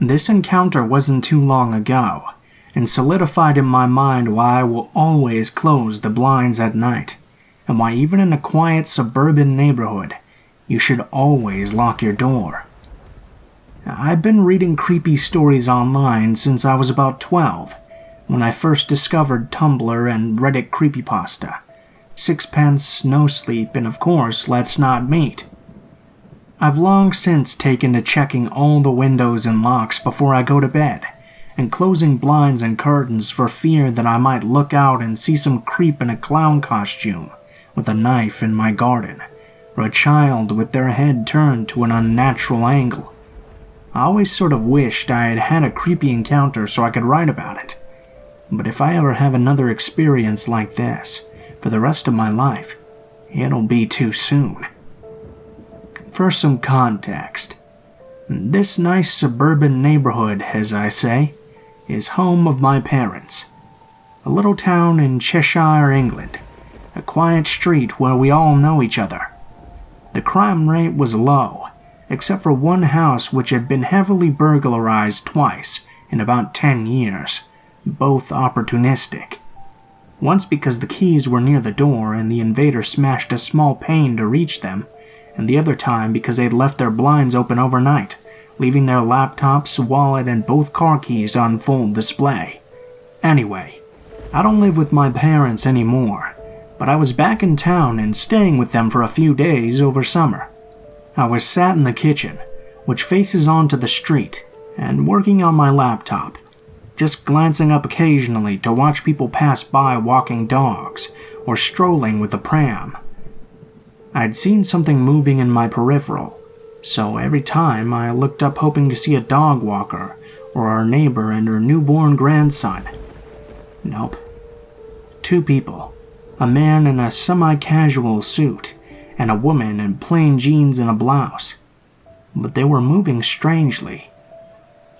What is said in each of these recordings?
This encounter wasn't too long ago, and solidified in my mind why I will always close the blinds at night, and why even in a quiet suburban neighborhood, you should always lock your door. I've been reading creepy stories online since I was about 12, when I first discovered Tumblr and Reddit creepypasta, Sixpence, No Sleep, and of course, Let's Not Meet. I've long since taken to checking all the windows and locks before I go to bed, and closing blinds and curtains for fear that I might look out and see some creep in a clown costume with a knife in my garden, or a child with their head turned to an unnatural angle. I always sort of wished I had had a creepy encounter so I could write about it. But if I ever have another experience like this, for the rest of my life, it'll be too soon. For some context, this nice suburban neighborhood, as I say, is home of my parents. A little town in Cheshire, England, a quiet street where we all know each other. The crime rate was low, except for one house which had been heavily burglarized twice in about 10 years, both opportunistic. Once because the keys were near the door and the invader smashed a small pane to reach them, and the other time because they'd left their blinds open overnight, leaving their laptops, wallet, and both car keys on full display. Anyway, I don't live with my parents anymore, but I was back in town and staying with them for a few days over summer. I was sat in the kitchen, which faces onto the street, and working on my laptop, just glancing up occasionally to watch people pass by walking dogs or strolling with a pram. I'd seen something moving in my peripheral, so every time I looked up hoping to see a dog walker or our neighbor and her newborn grandson. Nope. 2 people, a man in a semi-casual suit and a woman in plain jeans and a blouse, but they were moving strangely.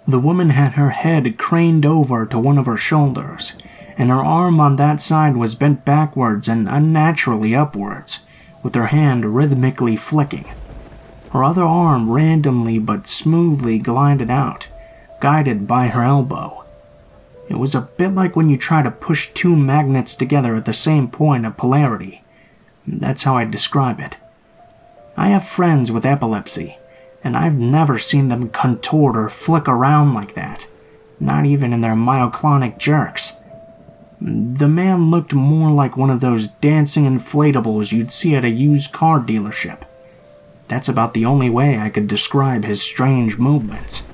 The woman had her head craned over to one of her shoulders, and her arm on that side was bent backwards and unnaturally upwards, with her hand rhythmically flicking. Her other arm randomly but smoothly glided out, guided by her elbow. It was a bit like when you try to push 2 magnets together at the same point of polarity. That's how I'd describe it. I have friends with epilepsy, and I've never seen them contort or flick around like that, not even in their myoclonic jerks. The man looked more like one of those dancing inflatables you'd see at a used car dealership. That's about the only way I could describe his strange movements.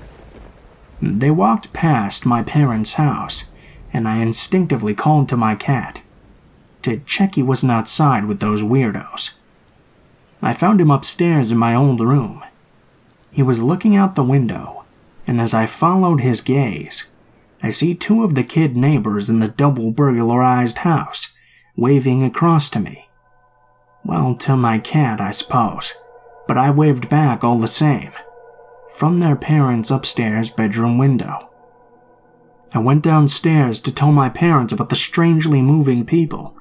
They walked past my parents' house, and I instinctively called to my cat, to check he wasn't outside with those weirdos. I found him upstairs in my old room. He was looking out the window, and as I followed his gaze, I see 2 of the kid neighbors in the double burglarized house, waving across to me. Well, to my cat, I suppose, but I waved back all the same, from their parents' upstairs bedroom window. I went downstairs to tell my parents about the strangely moving people,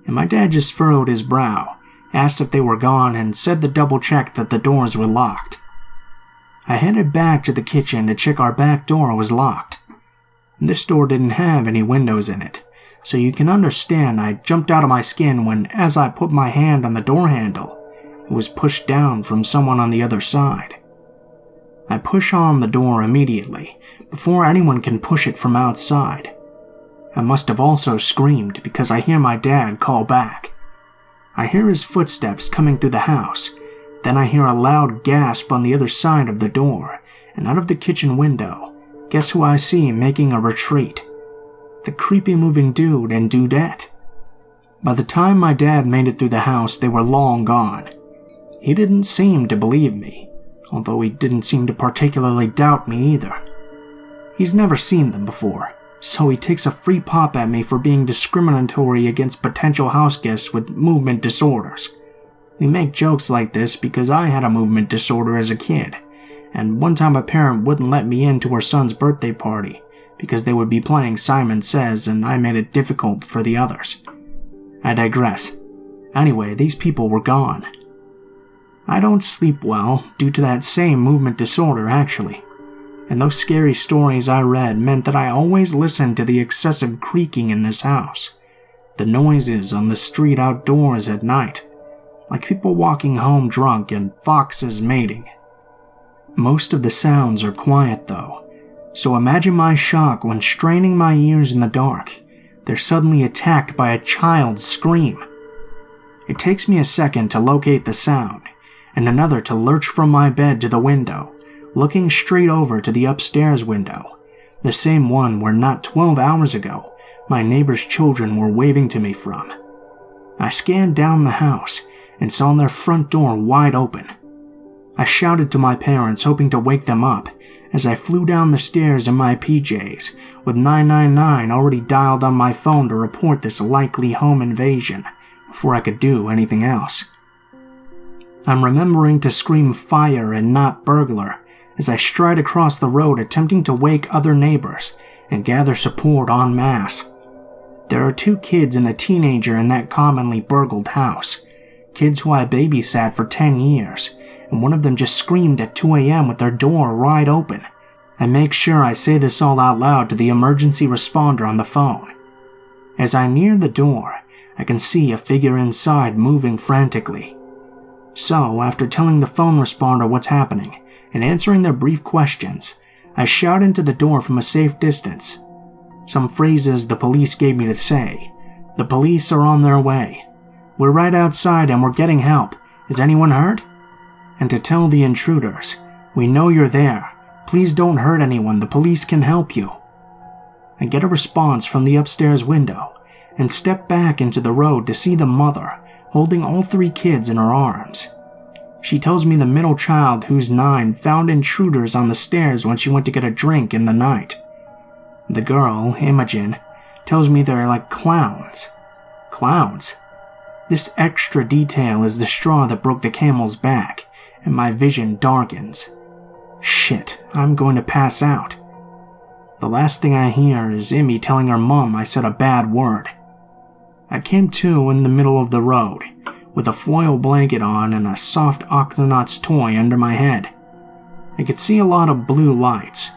and my dad just furrowed his brow, asked if they were gone, and said to double-check that the doors were locked. I headed back to the kitchen to check our back door was locked. This door didn't have any windows in it, so you can understand I jumped out of my skin when, as I put my hand on the door handle, it was pushed down from someone on the other side. I push on the door immediately, before anyone can push it from outside. I must have also screamed because I hear my dad call back. I hear his footsteps coming through the house, then I hear a loud gasp on the other side of the door, and out of the kitchen window, guess who I see making a retreat? The creepy moving dude and dudette. By the time my dad made it through the house, they were long gone. He didn't seem to believe me, although he didn't seem to particularly doubt me either. He's never seen them before, so he takes a free pop at me for being discriminatory against potential houseguests with movement disorders. We make jokes like this because I had a movement disorder as a kid, and one time a parent wouldn't let me into her son's birthday party because they would be playing Simon Says and I made it difficult for the others. I digress. Anyway, these people were gone. I don't sleep well due to that same movement disorder, actually. and those scary stories I read meant that I always listened to the excessive creaking in this house, the noises on the street outdoors at night, like people walking home drunk and foxes mating. Most of the sounds are quiet though, so imagine my shock when, straining my ears in the dark, they're suddenly attacked by a child's scream. It takes me a second to locate the sound, and another to lurch from my bed to the window, looking straight over to the upstairs window, the same one where not 12 hours ago my neighbor's children were waving to me from. I scanned down the house and saw their front door wide open. I shouted to my parents, hoping to wake them up, as I flew down the stairs in my PJs, with 999 already dialed on my phone to report this likely home invasion before I could do anything else. I'm remembering to scream fire and not burglar as I stride across the road, attempting to wake other neighbors and gather support en masse. There are 2 kids and a teenager in that commonly burgled house, kids who I babysat for 10 years, and one of them just screamed at 2 a.m. with their door wide open. I make sure I say this all out loud to the emergency responder on the phone. As I near the door, I can see a figure inside moving frantically. So, after telling the phone responder what's happening and answering their brief questions, I shout into the door from a safe distance. Some phrases the police gave me to say. The police are on their way. We're right outside and we're getting help. Is anyone hurt? And to tell the intruders, we know you're there. Please don't hurt anyone. The police can help you. I get a response from the upstairs window and step back into the road to see the mother holding all 3 kids in her arms. She tells me the middle child, who's 9, found intruders on the stairs when she went to get a drink in the night. The girl, Imogen, tells me they're like clowns. Clowns? This extra detail is the straw that broke the camel's back, and my vision darkens. Shit, I'm going to pass out. The last thing I hear is Immy telling her mom I said a bad word. I came to in the middle of the road, with a foil blanket on and a soft Octonaut's toy under my head. I could see a lot of blue lights,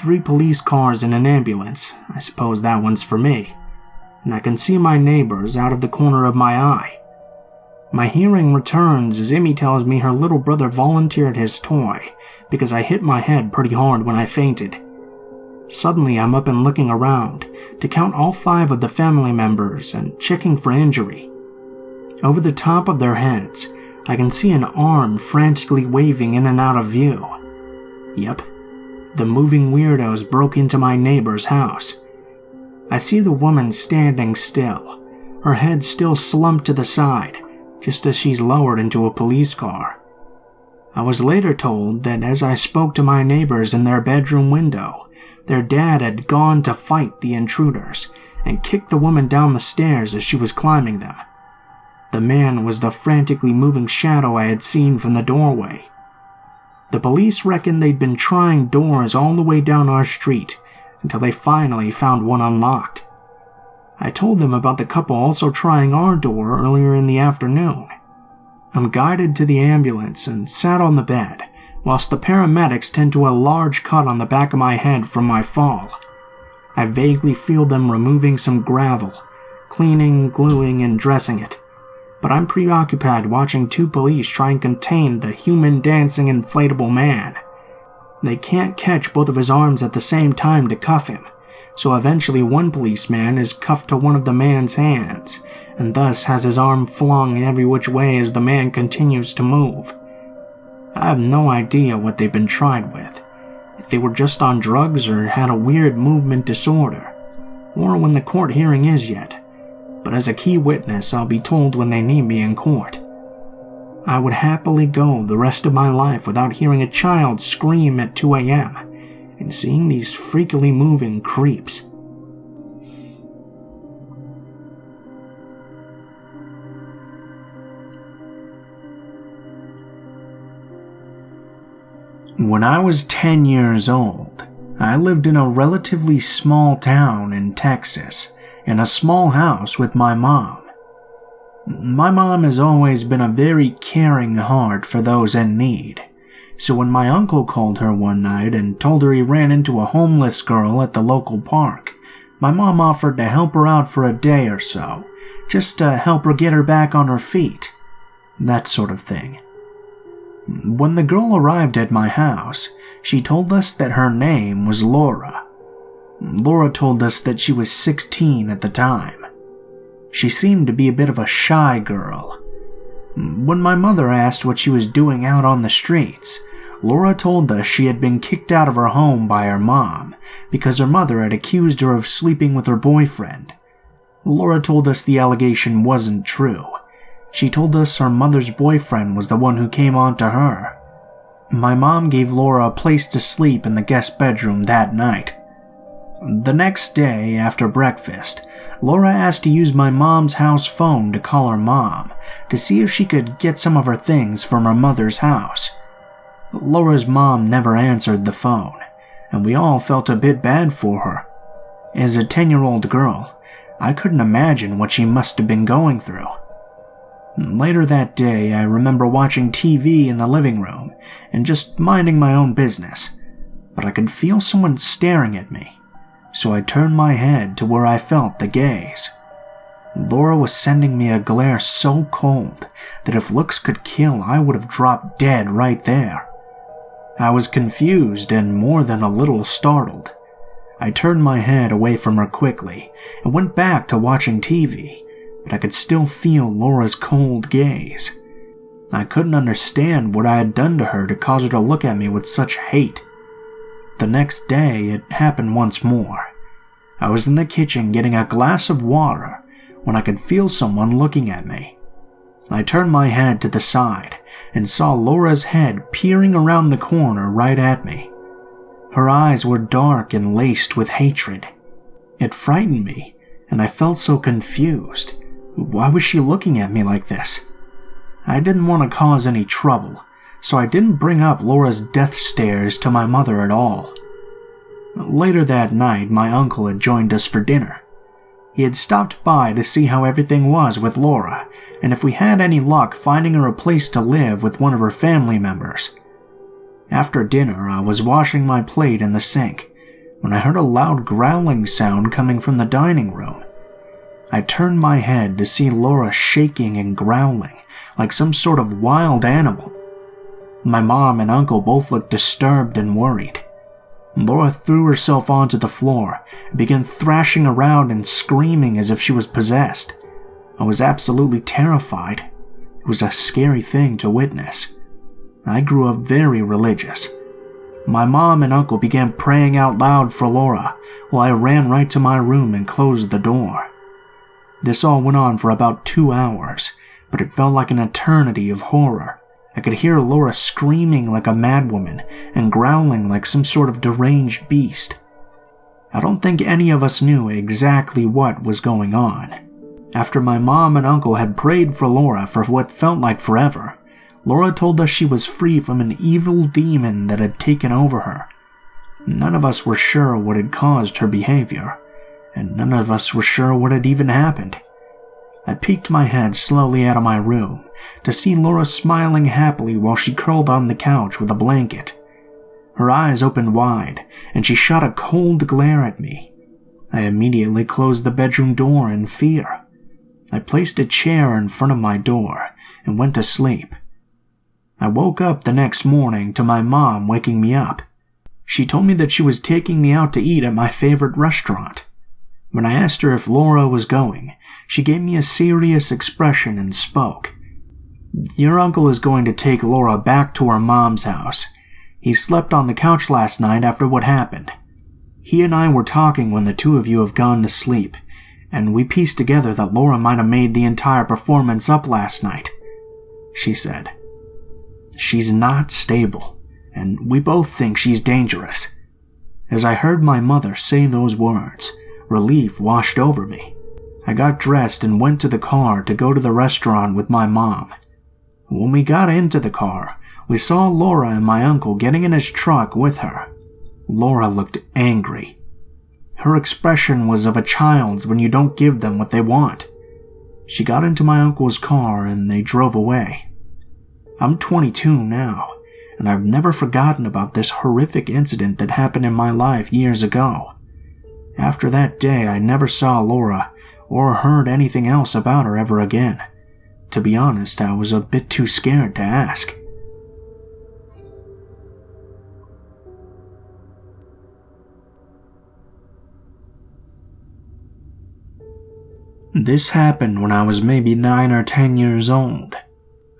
3 police cars and an ambulance. I suppose that one's for me. And I can see my neighbors out of the corner of my eye. My hearing returns as Immy tells me her little brother volunteered his toy because I hit my head pretty hard when I fainted. Suddenly I'm up and looking around to count all 5 of the family members and checking for injury. Over the top of their heads, I can see an arm frantically waving in and out of view. Yep, the moving weirdos broke into my neighbor's house. I see the woman standing still, her head still slumped to the side, just as she's lowered into a police car. I was later told that as I spoke to my neighbors in their bedroom window, their dad had gone to fight the intruders and kicked the woman down the stairs as she was climbing them. The man was the frantically moving shadow I had seen from the doorway. The police reckoned they'd been trying doors all the way down our street until they finally found one unlocked. I told them about the couple also trying our door earlier in the afternoon. I'm guided to the ambulance and sat on the bed, whilst the paramedics tend to a large cut on the back of my head from my fall. I vaguely feel them removing some gravel, cleaning, gluing, and dressing it, but I'm preoccupied watching 2 police try and contain the human dancing inflatable man. They can't catch both of his arms at the same time to cuff him, so eventually one policeman is cuffed to one of the man's hands, and thus has his arm flung every which way as the man continues to move. I have no idea what they've been tried with, if they were just on drugs or had a weird movement disorder, or when the court hearing is yet, but as a key witness I'll be told when they need me in court. I would happily go the rest of my life without hearing a child scream at 2 a.m. and seeing these freakily moving creeps. When I was 10 years old, I lived in a relatively small town in Texas, in a small house with my mom. My mom has always been a very caring heart for those in need, So when my uncle called her one night and told her he ran into a homeless girl at the local park, my mom offered to help her out for a day or so, just to help her get her back on her feet. That sort of thing. When the girl arrived at my house, she told us that her name was Laura. Laura told us that she was 16 at the time. She seemed to be a bit of a shy girl. When my mother asked what she was doing out on the streets, Laura told us she had been kicked out of her home by her mom because her mother had accused her of sleeping with her boyfriend. Laura told us the allegation wasn't true. She told us her mother's boyfriend was the one who came on to her. My mom gave Laura a place to sleep in the guest bedroom that night. The next day, after breakfast, Laura asked to use my mom's house phone to call her mom to see if she could get some of her things from her mother's house. Laura's mom never answered the phone, and we all felt a bit bad for her. As a 10-year-old girl, I couldn't imagine what she must have been going through. Later that day, I remember watching TV in the living room and just minding my own business, but I could feel someone staring at me, so I turned my head to where I felt the gaze. Laura was sending me a glare so cold that if looks could kill, I would have dropped dead right there. I was confused and more than a little startled. I turned my head away from her quickly and went back to watching TV, but I could still feel Laura's cold gaze. I couldn't understand what I had done to her to cause her to look at me with such hate. The next day, it happened once more. I was in the kitchen getting a glass of water when I could feel someone looking at me. I turned my head to the side and saw Laura's head peering around the corner right at me. Her eyes were dark and laced with hatred. It frightened me, and I felt so confused. Why was she looking at me like this? I didn't want to cause any trouble, so I didn't bring up Laura's death stares to my mother at all. Later that night, my uncle had joined us for dinner. He had stopped by to see how everything was with Laura, and if we had any luck finding her a place to live with one of her family members. After dinner, I was washing my plate in the sink when I heard a loud growling sound coming from the dining room. I turned my head to see Laura shaking and growling like some sort of wild animal. My mom and uncle both looked disturbed and worried. Laura threw herself onto the floor and began thrashing around and screaming as if she was possessed. I was absolutely terrified. It was a scary thing to witness. I grew up very religious. My mom and uncle began praying out loud for Laura while I ran right to my room and closed the door. This all went on for about 2 hours, but it felt like an eternity of horror. I could hear Laura screaming like a madwoman and growling like some sort of deranged beast. I don't think any of us knew exactly what was going on. After my mom and uncle had prayed for Laura for what felt like forever, Laura told us she was free from an evil demon that had taken over her. None of us were sure what had caused her behavior, and none of us were sure what had even happened. I peeked my head slowly out of my room to see Laura smiling happily while she curled on the couch with a blanket. Her eyes opened wide, and she shot a cold glare at me. I immediately closed the bedroom door in fear. I placed a chair in front of my door and went to sleep. I woke up the next morning to my mom waking me up. She told me that she was taking me out to eat at my favorite restaurant. When I asked her if Laura was going, she gave me a serious expression and spoke. "Your uncle is going to take Laura back to her mom's house. He slept on the couch last night after what happened. He and I were talking when the two of you have gone to sleep, and we pieced together that Laura might have made the entire performance up last night," she said. "She's not stable, and we both think she's dangerous." As I heard my mother say those words, relief washed over me. I got dressed and went to the car to go to the restaurant with my mom. When we got into the car, we saw Laura and my uncle getting in his truck with her. Laura looked angry. Her expression was of a child's when you don't give them what they want. She got into my uncle's car and they drove away. I'm 22 now, and I've never forgotten about this horrific incident that happened in my life years ago. After that day, I never saw Laura or heard anything else about her ever again. To be honest, I was a bit too scared to ask. This happened when I was maybe 9 or 10 years old.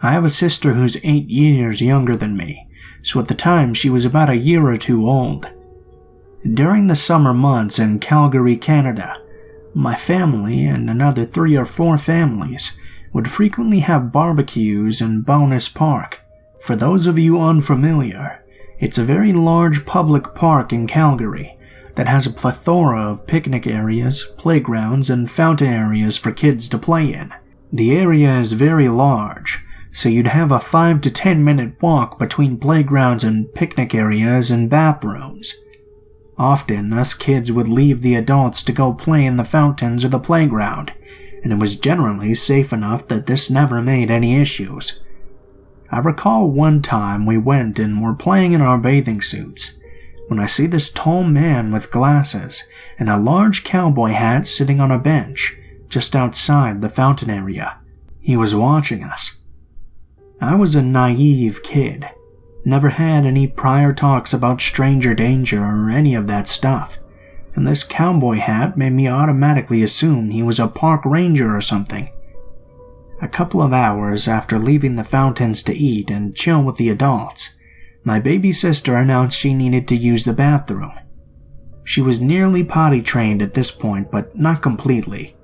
I have a sister who's 8 years younger than me, so at the time she was about a year or two old. During the summer months in Calgary, Canada, my family and another 3 or 4 families would frequently have barbecues in Bonus Park. For those of you unfamiliar, it's a very large public park in Calgary that has a plethora of picnic areas, playgrounds, and fountain areas for kids to play in. The area is very large, so you'd have a 5 to 10 minute walk between playgrounds and picnic areas and bathrooms. Often, us kids would leave the adults to go play in the fountains or the playground, and it was generally safe enough that this never made any issues. I recall one time we went and were playing in our bathing suits, when I see this tall man with glasses and a large cowboy hat sitting on a bench just outside the fountain area. He was watching us. I was a naive kid, never had any prior talks about stranger danger or any of that stuff, and this cowboy hat made me automatically assume he was a park ranger or something. A couple of hours after leaving the fountains to eat and chill with the adults, my baby sister announced she needed to use the bathroom. She was nearly potty trained at this point, but not completely.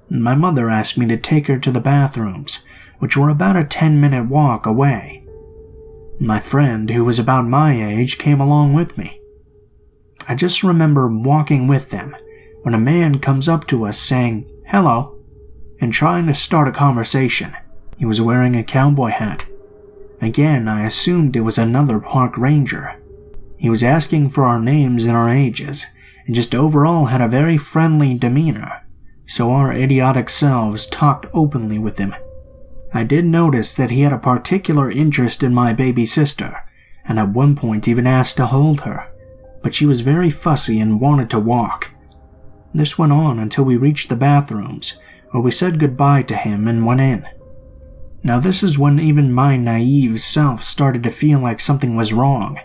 My mother asked me to take her to the bathrooms, which were about a 10-minute walk away. My friend, who was about my age, came along with me. I just remember walking with them when a man comes up to us saying, "Hello," and trying to start a conversation. He was wearing a cowboy hat. Again, I assumed it was another park ranger. He was asking for our names and our ages, and just overall had a very friendly demeanor, so our idiotic selves talked openly with him. I did notice that he had a particular interest in my baby sister, and at one point even asked to hold her, but she was very fussy and wanted to walk. This went on until we reached the bathrooms, where we said goodbye to him and went in. Now this is when even my naive self started to feel like something was wrong.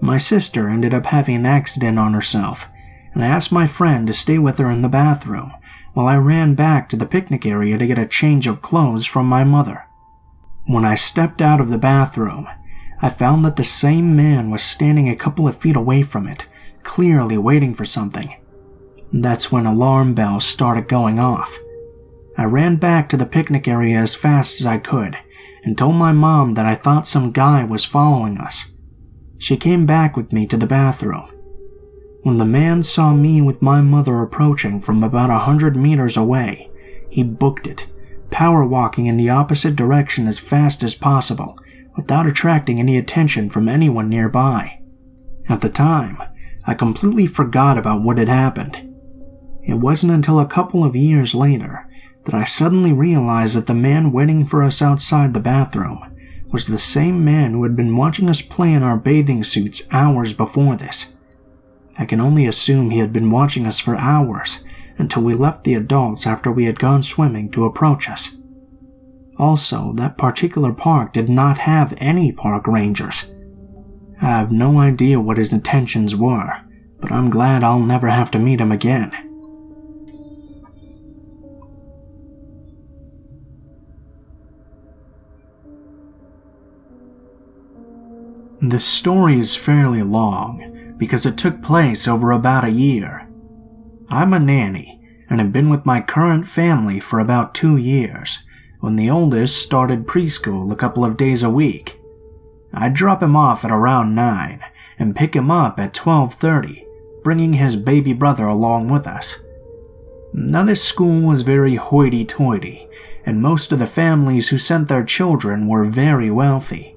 My sister ended up having an accident on herself, and I asked my friend to stay with her in the bathroom while I ran back to the picnic area to get a change of clothes from my mother. When I stepped out of the bathroom, I found that the same man was standing a couple of feet away from it, clearly waiting for something. That's when alarm bells started going off. I ran back to the picnic area as fast as I could and told my mom that I thought some guy was following us. She came back with me to the bathroom. When the man saw me with my mother approaching from about 100 meters away, he booked it, power walking in the opposite direction as fast as possible without attracting any attention from anyone nearby. At the time, I completely forgot about what had happened. It wasn't until a couple of years later that I suddenly realized that the man waiting for us outside the bathroom was the same man who had been watching us play in our bathing suits hours before this. I can only assume he had been watching us for hours until we left the adults after we had gone swimming to approach us. Also, that particular park did not have any park rangers. I have no idea what his intentions were, but I'm glad I'll never have to meet him again. This story is fairly long because it took place over about a year. I'm a nanny and have been with my current family for about 2 years when the oldest started preschool a couple of days a week. I'd drop him off at around 9 and pick him up at 12:30, bringing his baby brother along with us. Now this school was very hoity-toity, and most of the families who sent their children were very wealthy.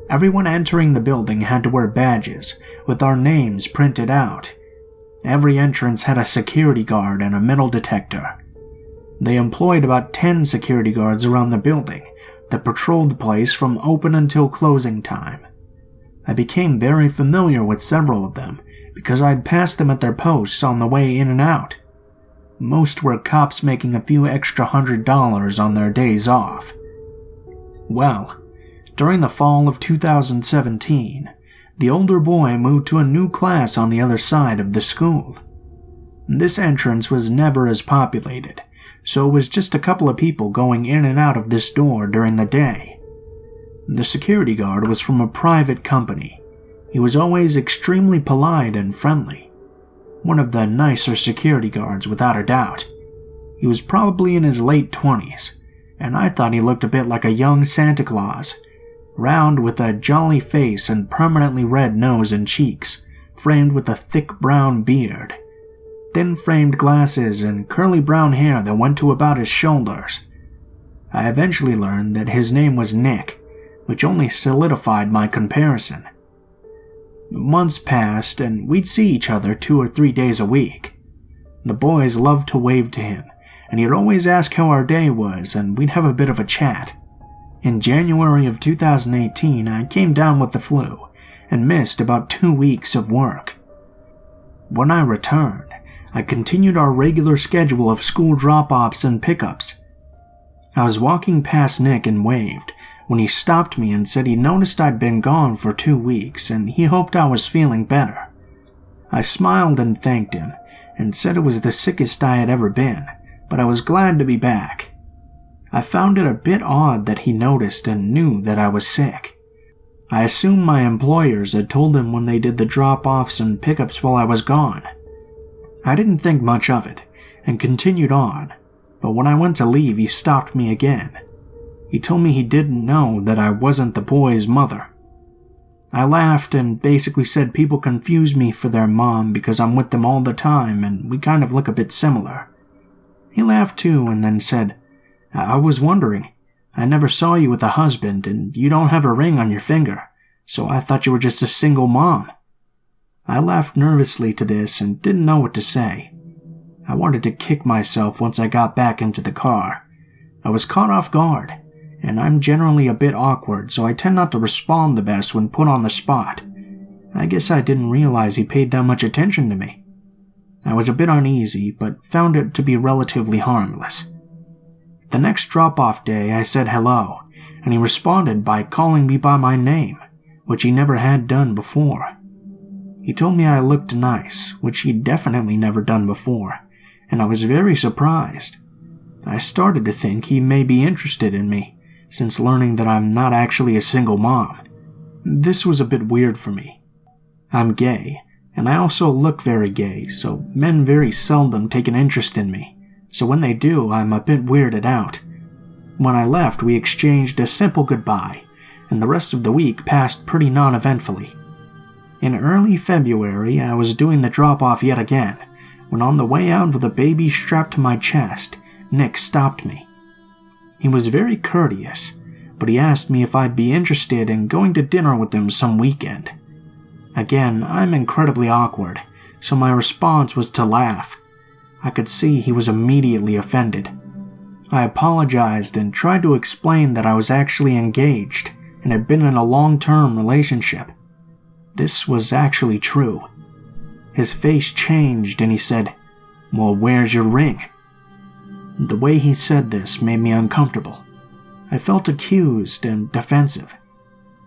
Everyone entering the building had to wear badges with our names printed out. Every entrance had a security guard and a metal detector. They employed about 10 security guards around the building that patrolled the place from open until closing time. I became very familiar with several of them because I'd passed them at their posts on the way in and out. Most were cops making a few extra $100 on their days off. Well, during the fall of 2017, the older boy moved to a new class on the other side of the school. This entrance was never as populated, so it was just a couple of people going in and out of this door during the day. The security guard was from a private company. He was always extremely polite and friendly. One of the nicer security guards, without a doubt. He was probably in his late 20s, and I thought he looked a bit like a young Santa Claus, round with a jolly face and permanently red nose and cheeks, framed with a thick brown beard, thin framed glasses and curly brown hair that went to about his shoulders. I eventually learned that his name was Nick, which only solidified my comparison. Months passed and we'd see each other 2 or 3 days a week. The boys loved to wave to him, and he'd always ask how our day was and we'd have a bit of a chat. In January of 2018, I came down with the flu and missed about 2 weeks of work. When I returned, I continued our regular schedule of school drop-offs and pickups. I was walking past Nick and waved when he stopped me and said he noticed I'd been gone for 2 weeks and he hoped I was feeling better. I smiled and thanked him and said it was the sickest I had ever been, but I was glad to be back. I found it a bit odd that he noticed and knew that I was sick. I assumed my employers had told him when they did the drop-offs and pickups while I was gone. I didn't think much of it and continued on, but when I went to leave he stopped me again. He told me he didn't know that I wasn't the boy's mother. I laughed and basically said people confuse me for their mom because I'm with them all the time and we kind of look a bit similar. He laughed too and then said, "I was wondering. I never saw you with a husband and you don't have a ring on your finger, so I thought you were just a single mom." I laughed nervously to this and didn't know what to say. I wanted to kick myself once I got back into the car. I was caught off guard, and I'm generally a bit awkward, so I tend not to respond the best when put on the spot. I guess I didn't realize he paid that much attention to me. I was a bit uneasy, but found it to be relatively harmless. The next drop-off day I said hello, and he responded by calling me by my name, which he never had done before. He told me I looked nice, which he'd definitely never done before, and I was very surprised. I started to think he may be interested in me, since learning that I'm not actually a single mom. This was a bit weird for me. I'm gay, and I also look very gay, so men very seldom take an interest in me, so when they do, I'm a bit weirded out. When I left, we exchanged a simple goodbye, and the rest of the week passed pretty non-eventfully. In early February, I was doing the drop-off yet again, when on the way out with a baby strapped to my chest, Nick stopped me. He was very courteous, but he asked me if I'd be interested in going to dinner with him some weekend. Again, I'm incredibly awkward, so my response was to laugh. I could see he was immediately offended. I apologized and tried to explain that I was actually engaged and had been in a long-term relationship. This was actually true. His face changed and he said, "Well, where's your ring?" The way he said this made me uncomfortable. I felt accused and defensive.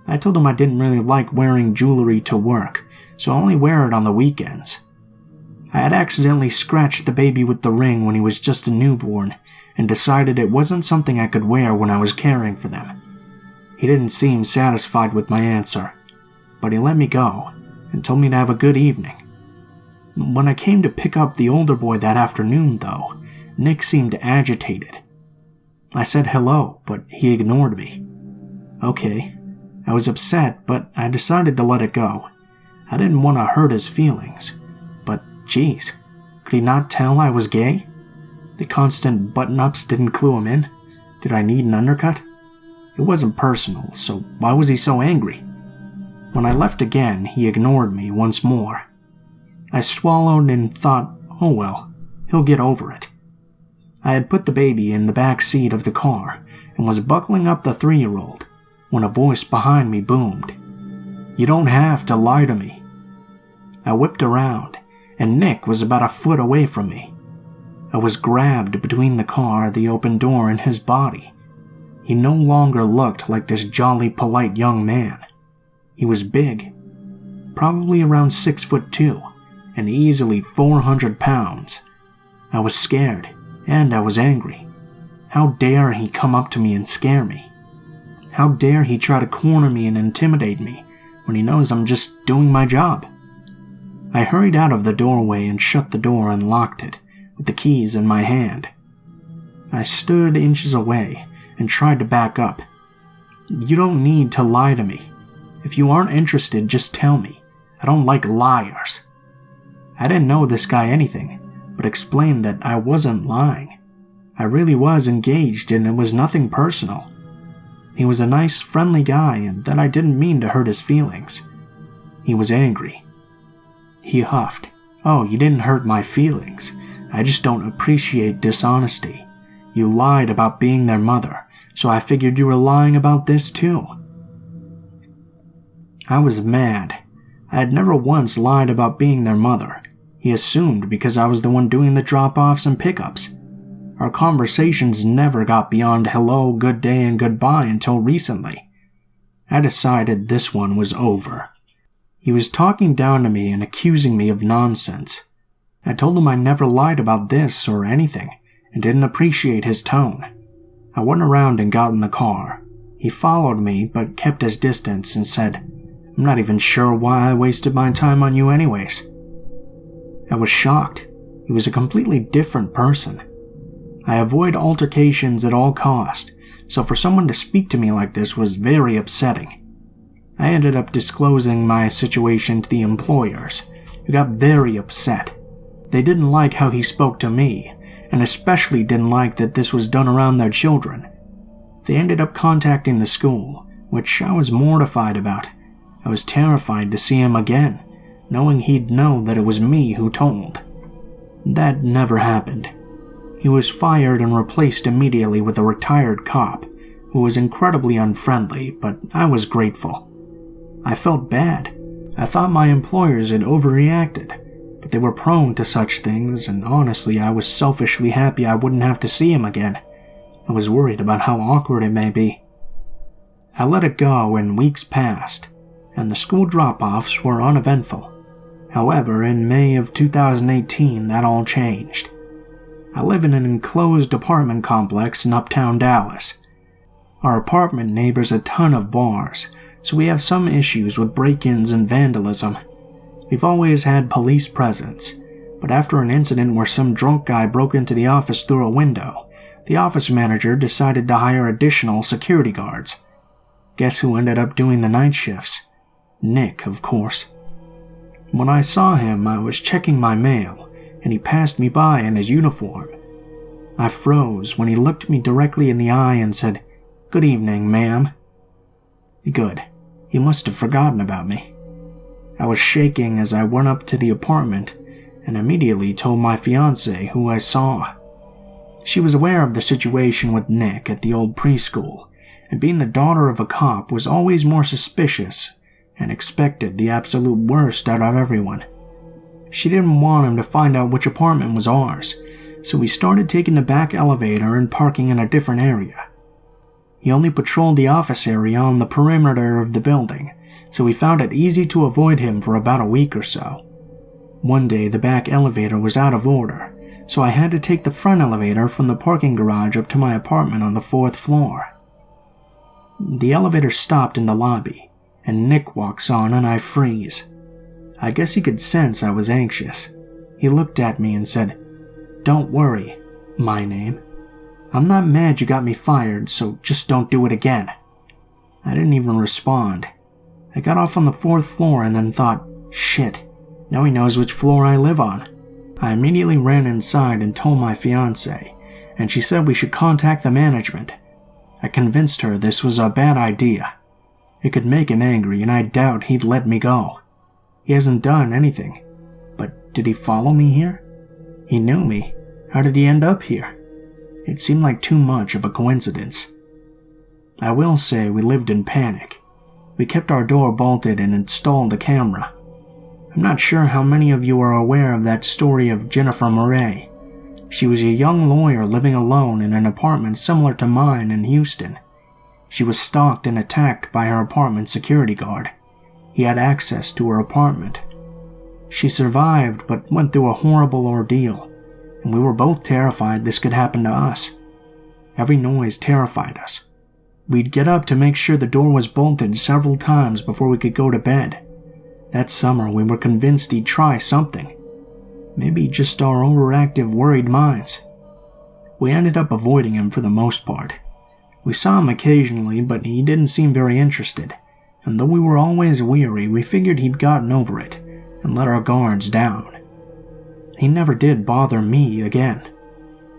I told him I didn't really like wearing jewelry to work, so I only wear it on the weekends. I had accidentally scratched the baby with the ring when he was just a newborn and decided it wasn't something I could wear when I was caring for them. He didn't seem satisfied with my answer, but he let me go and told me to have a good evening. When I came to pick up the older boy that afternoon, though, Nick seemed agitated. I said hello, but he ignored me. Okay, I was upset, but I decided to let it go. I didn't want to hurt his feelings, but geez, could he not tell I was gay? The constant button-ups didn't clue him in. Did I need an undercut? It wasn't personal, so why was he so angry? When I left again, he ignored me once more. I swallowed and thought, oh well, he'll get over it. I had put the baby in the back seat of the car and was buckling up the 3-year-old when a voice behind me boomed. You don't have to lie to me." I whipped around, and Nick was about a foot away from me. I was grabbed between the car, the open door, and his body. He no longer looked like this jolly, polite young man. He was big, probably around 6'2", and easily 400 pounds. I was scared, and I was angry. How dare he come up to me and scare me? How dare he try to corner me and intimidate me when he knows I'm just doing my job? I hurried out of the doorway and shut the door and locked it, with the keys in my hand. I stood inches away and tried to back up. "You don't need to lie to me. If you aren't interested, just tell me. I don't like liars." I didn't know this guy anything, but explained that I wasn't lying. I really was engaged and it was nothing personal. He was a nice, friendly guy and that I didn't mean to hurt his feelings. He was angry. He huffed. "Oh, you didn't hurt my feelings. I just don't appreciate dishonesty. You lied about being their mother, so I figured you were lying about this too." I was mad. I had never once lied about being their mother. He assumed because I was the one doing the drop-offs and pickups. Our conversations never got beyond hello, good day, and goodbye until recently. I decided this one was over. He was talking down to me and accusing me of nonsense. I told him I never lied about this or anything, and didn't appreciate his tone. I went around and got in the car. He followed me, but kept his distance and said, "I'm not even sure why I wasted my time on you anyways." I was shocked. He was a completely different person. I avoid altercations at all cost, so for someone to speak to me like this was very upsetting. I ended up disclosing my situation to the employers, who got very upset. They didn't like how he spoke to me, and especially didn't like that this was done around their children. They ended up contacting the school, which I was mortified about. I was terrified to see him again, knowing he'd know that it was me who told. That never happened. He was fired and replaced immediately with a retired cop, who was incredibly unfriendly, but I was grateful. I felt bad. I thought my employers had overreacted, but they were prone to such things, and honestly I was selfishly happy I wouldn't have to see him again. I was worried about how awkward it may be. I let it go and weeks passed, and the school drop-offs were uneventful. However, in May of 2018 that all changed. I live in an enclosed apartment complex in uptown Dallas. Our apartment neighbors a ton of bars, so we have some issues with break-ins and vandalism. We've always had police presence, but after an incident where some drunk guy broke into the office through a window, the office manager decided to hire additional security guards. Guess who ended up doing the night shifts? Nick, of course. When I saw him, I was checking my mail, and he passed me by in his uniform. I froze when he looked me directly in the eye and said, "Good evening, ma'am." Good. He must have forgotten about me. I was shaking as I went up to the apartment and immediately told my fiancée who I saw. She was aware of the situation with Nick at the old preschool, and being the daughter of a cop was always more suspicious and expected the absolute worst out of everyone. She didn't want him to find out which apartment was ours, so we started taking the back elevator and parking in a different area. He only patrolled the office area on the perimeter of the building, so we found it easy to avoid him for about a week or so. One day the back elevator was out of order, so I had to take the front elevator from the parking garage up to my apartment on the 4th floor. The elevator stopped in the lobby, and Nick walks on and I freeze. I guess he could sense I was anxious. He looked at me and said, "Don't worry, my name. I'm not mad you got me fired, so just don't do it again." I didn't even respond. I got off on the 4th floor and then thought, shit, now he knows which floor I live on. I immediately ran inside and told my fiancée, and she said we should contact the management. I convinced her this was a bad idea. It could make him angry, and I doubt he'd let me go. He hasn't done anything. But did he follow me here? He knew me. How did he end up here? It seemed like too much of a coincidence. I will say we lived in panic. We kept our door bolted and installed a camera. I'm not sure how many of you are aware of that story of Jennifer Murray. She was a young lawyer living alone in an apartment similar to mine in Houston. She was stalked and attacked by her apartment security guard. He had access to her apartment. She survived but went through a horrible ordeal, and we were both terrified this could happen to us. Every noise terrified us. We'd get up to make sure the door was bolted several times before we could go to bed. That summer we were convinced he'd try something. Maybe just our overactive, worried minds. We ended up avoiding him for the most part. We saw him occasionally, but he didn't seem very interested, and though we were always weary, we figured he'd gotten over it and let our guards down. He never did bother me again.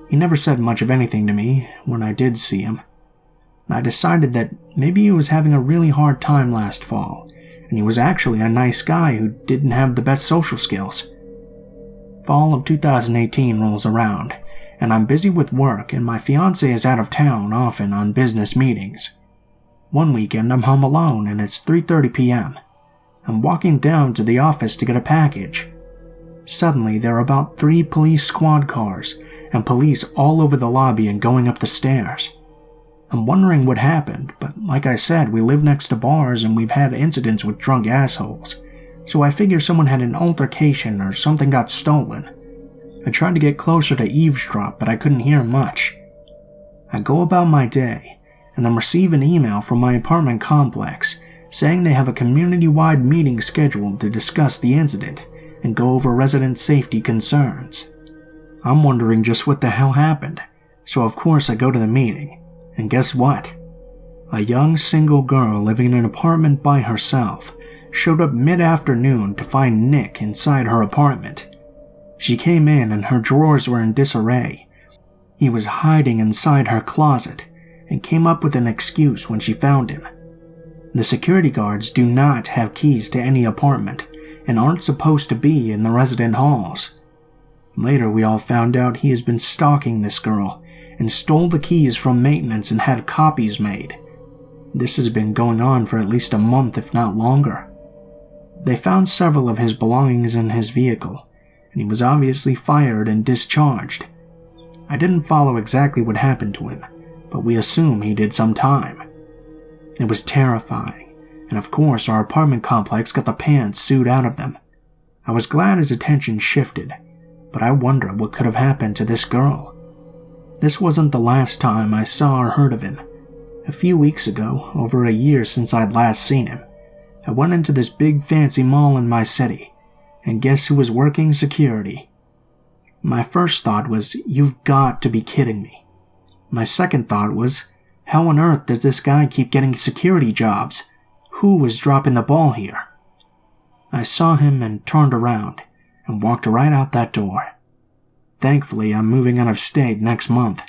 He never said much of anything to me when I did see him. I decided that maybe he was having a really hard time last fall, and he was actually a nice guy who didn't have the best social skills. Fall of 2018 rolls around, and I'm busy with work, and my fiancé is out of town often on business meetings. One weekend I'm home alone, and it's 3:30 p.m. I'm walking down to the office to get a package. Suddenly, there are about 3 police squad cars, and police all over the lobby and going up the stairs. I'm wondering what happened, but like I said, we live next to bars and we've had incidents with drunk assholes, so I figure someone had an altercation or something got stolen. I tried to get closer to eavesdrop, but I couldn't hear much. I go about my day, and then receive an email from my apartment complex saying they have a community-wide meeting scheduled to discuss the incident and go over resident safety concerns. I'm wondering just what the hell happened, so of course I go to the meeting, and guess what? A young single girl living in an apartment by herself showed up mid-afternoon to find Nick inside her apartment. She came in and her drawers were in disarray. He was hiding inside her closet and came up with an excuse when she found him. The security guards do not have keys to any apartment and aren't supposed to be in the resident halls. Later we all found out he has been stalking this girl and stole the keys from maintenance and had copies made. This has been going on for at least a month, if not longer. They found several of his belongings in his vehicle, and he was obviously fired and discharged. I didn't follow exactly what happened to him, but we assume he did some time. It was terrifying, and of course our apartment complex got the pants sued out of them. I was glad his attention shifted, but I wonder what could have happened to this girl. This wasn't the last time I saw or heard of him. A few weeks ago, over a year since I'd last seen him, I went into this big fancy mall in my city, and guess who was working security? My first thought was, you've got to be kidding me. My second thought was, how on earth does this guy keep getting security jobs? Who was dropping the ball here? I saw him and turned around, and walked right out that door. Thankfully, I'm moving out of state next month,